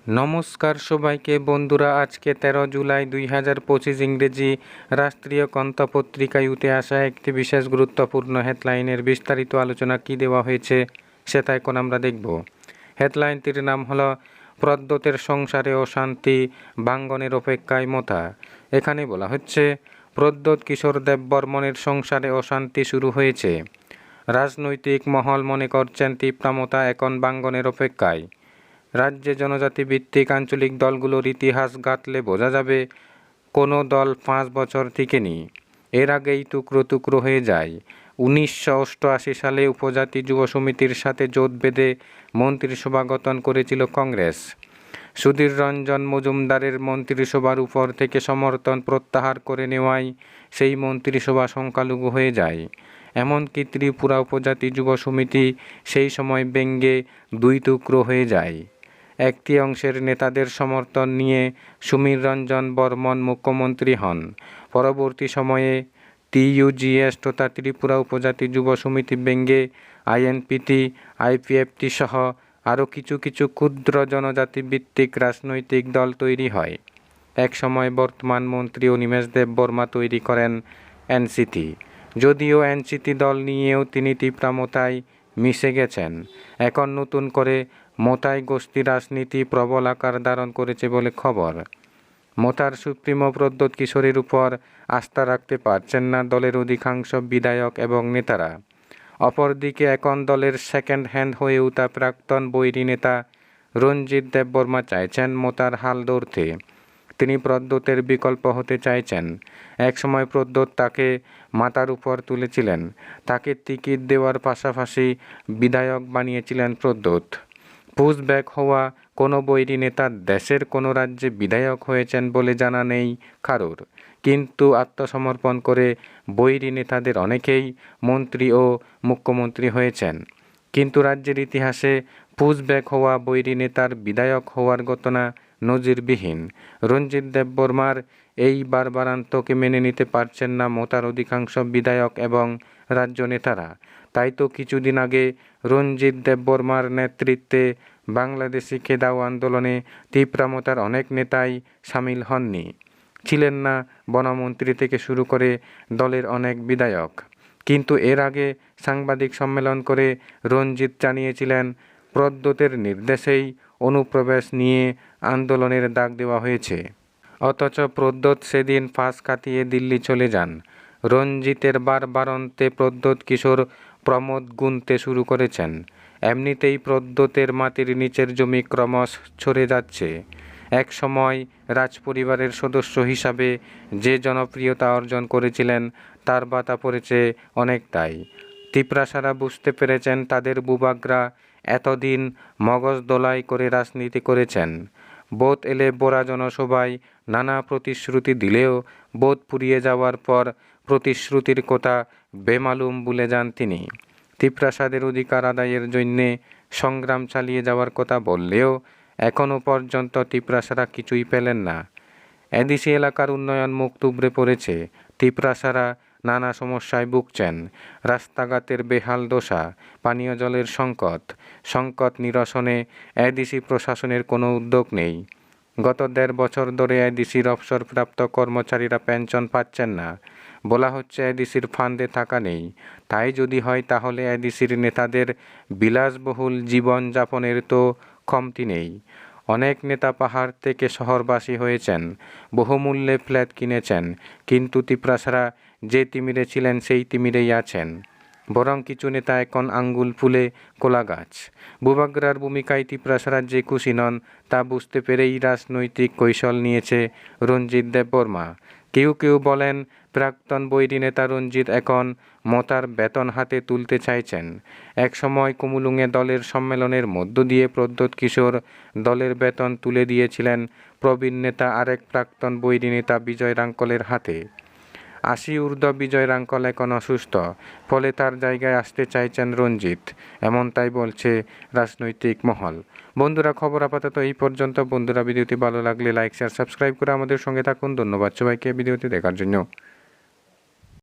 নমস্কার সবাইকে বন্ধুরা, আজকে 13 জুলাই 2025 ইংরেজি রাষ্ট্রীয় কন্ঠা পত্রিকায় উঠে আসা একটি বিশেষ গুরুত্বপূর্ণ হেডলাইনের বিস্তারিত আলোচনা কি দেওয়া হয়েছে সেটা এখন আমরা দেখব। হেডলাইনটির নাম হলো প্রদ্যোতের সংসারে অশান্তি, ভাঙ্গনের অপেক্ষায় মথা। এখানে বলা হচ্ছে প্রদ্যোৎ কিশোর দেববর্মনের সংসারে অশান্তি শুরু হয়েছে। রাজনৈতিক মহল মনে করছেন তীব্রমতা এখন ভাঙ্গনের অপেক্ষায়। রাজ্যে জনজাতি ভিত্তিক আঞ্চলিক দলগুলোর ইতিহাস ঘাঁটলে বোঝা যাবে কোনো দল 5 বছর টিকেনি, এর আগেই টুকরো টুকরো হয়ে যায়। 1988 সালে উপজাতি যুব সমিতির সাথে জোট বেঁধে মন্ত্রিসভা গঠন করেছিল কংগ্রেস। সুধীর রঞ্জন মজুমদারের মন্ত্রিসভার উপর থেকে সমর্থন প্রত্যাহার করে নেওয়ায় সেই মন্ত্রিসভা সংখ্যালঘু হয়ে যায়। এমনকি ত্রিপুরা উপজাতি যুব সমিতি সেই সময় ভেঙে 2 টুকরো হয়ে যায়। একটি অংশের নেতাদের সমর্থন নিয়ে সমীর রঞ্জন বর্মন মুখ্যমন্ত্রী হন। পরবর্তী সময়ে টিইউজিএস তথা ত্রিপুরা উপজাতি যুব সমিতি ভেঙে আইএনপিটি, আইপিএফটি সহ আরও কিছু ক্ষুদ্র জনজাতি ভিত্তিক রাজনৈতিক দল তৈরি হয়। এক সময় বর্তমান মন্ত্রী অনিমেষ দেববর্মা তৈরি করেন এনসিটি। যদিও এনসিটি দল নিয়েও তিনি তীব্রমতায় মিশে গেছেন। এখন নতুন করে মতাই গোষ্ঠী রাজনীতি প্রবল আকার ধারণ করেছে বলে খবর। মতার সুপ্রিমো প্রদ্যোৎ কিশোরের উপর আস্থা রাখতে পারছেন না দলের অধিকাংশ বিধায়ক এবং নেতারা। অপরদিকে এখন দলের সেকেন্ড হ্যান্ড হয়ে ওঠা প্রাক্তন বৈরী নেতা রঞ্জিত দেববর্মা চাইছেন মতার হাল ধরতে। তিনি প্রদ্যোতের বিকল্প হতে চাইছেন। একসময় প্রদ্যোৎ তাকে মাথার উপর তুলেছিলেন, তাকে টিকিট দেওয়ার পাশাপাশি বিধায়ক বানিয়েছিলেন প্রদ্যোৎ। পুশব্যাক হওয়া কোনো বৈরী নেতা দেশের কোনো রাজ্যে বিধায়ক হয়েছেন বলে জানা নেই কারোর, কিন্তু আত্মসমর্পণ করে বৈরী নেতাদের অনেকেই মন্ত্রী ও মুখ্যমন্ত্রী হয়েছেন। কিন্তু রাজ্যের ইতিহাসে পুশব্যাক হওয়া বৈরী নেতার বিধায়ক হওয়ার ঘটনা নজিরবিহীন। রঞ্জিত দেববর্মার এই বারবারান্তকে মেনে নিতে পারছেন না মতার অধিকাংশ বিধায়ক এবং রাজ্য নেতারা। তাই তো কিছুদিন আগে রঞ্জিত দেববর্মার নেতৃত্বে বাংলাদেশি খেদাও আন্দোলনে তীব্রমতার অনেক নেতাই সামিল হননি। ছিলেন না বনমন্ত্রী থেকে শুরু করে দলের অনেক বিধায়ক। কিন্তু এর আগে সাংবাদিক সম্মেলন করে রঞ্জিত জানিয়েছিলেন প্রদ্যোতের নির্দেশেই অনুপ্রবেশ নিয়ে আন্দোলনের ডাক দেওয়া হয়েছে। অথচ প্রদ্যোৎ সেদিন ফাঁস কাটিয়ে দিল্লি চলে যান। রঞ্জিতের বারবারন্তে প্রদ্যোৎ কিশোর প্রমোদ গুনতে শুরু করেছেন। এমনিতেই প্রদ্যোতের মাটির নিচের জমি ক্রমশ সরে যাচ্ছে। এক সময় রাজপরিবারের সদস্য হিসাবে যে জনপ্রিয়তা অর্জন করেছিলেন তার বাতা পড়েছে অনেকটাই। তিপ্রাসারা বুঝতে পেরেছেন তাদের বুবাগরা এতদিন মগজ দোলাই করে রাজনীতি করেছেন। বোধ এলে বোরা জনসভায় নানা প্রতিশ্রুতি দিলেও বোধ ফুরিয়ে যাওয়ার পর প্রতিশ্রুতির কথা বেমালুম ভুলে যান তিনি। তিপ্রাসাদের অধিকার আদায়ের জন্যে সংগ্রাম চালিয়ে যাওয়ার কথা বললেও এখনও পর্যন্ত তিপ্রাসারা কিছুই পেলেন না। এডিসি এলাকার উন্নয়ন মুখ থুবড়ে পড়েছে। তিপ্রাসারা নানা সমস্যায় ভুগছেন। রাস্তাঘাটের বেহাল দশা, পানীয় জলের সংকট নিরসনে এডিসি প্রশাসনের কোনো উদ্যোগ নেই। গত 1.5 বছর ধরে এডিসির অবসরপ্রাপ্ত কর্মচারীরা পেনশন পাচ্ছেন না। বলা হচ্ছে এডিসির ফান্ডে টাকা নেই। তাই যদি হয় তাহলে এডিসির নেতাদের বিলাসবহুল জীবনযাপনের তো কমতি নেই। অনেক নেতা পাহাড় থেকে শহরবাসী হয়েছেন, বহুমূল্যে ফ্ল্যাট কিনেছেন, কিন্তু তিপ্রাসারা যে তিমিরে ছিলেন সেই তিমিরেই আছেন। বরং কিছু নেতা এখন আঙ্গুল ফুলে কোলা গাছ। বুবাগ্রার ভূমিকায় তিপ্রাসারা যে খুশি নন তা বুঝতে পেরেই রাজনৈতিক কৌশল নিয়েছে রঞ্জিত দেববর্মা। কেউ বলেন প্রাক্তন বৈরী নেতা রঞ্জিত এখন মতার বেতন হাতে তুলতে চাইছেন। এক সময় কুমুলুঙে দলের সম্মেলনের মধ্য দিয়ে প্রদ্যোৎ কিশোর দলের বেতন তুলে দিয়েছিলেন প্রবীণ নেতা আরেক প্রাক্তন বৈরী নেতা বিজয় রাঙ্কলের হাতে। 80 ঊর্ধ্ব বিজয় রাঙ্কল এখন অসুস্থ, ফলে তার জায়গায় আসতে চাইছেন রঞ্জিত, এমনটাই বলছে রাজনৈতিক মহল। বন্ধুরা, খবর আপাতত এই পর্যন্ত। বন্ধুরা, ভিডিওটি ভালো লাগলে লাইক শেয়ার সাবস্ক্রাইব করে আমাদের সঙ্গে থাকুন। ধন্যবাদ সবাইকে ভিডিওটি দেখার জন্য।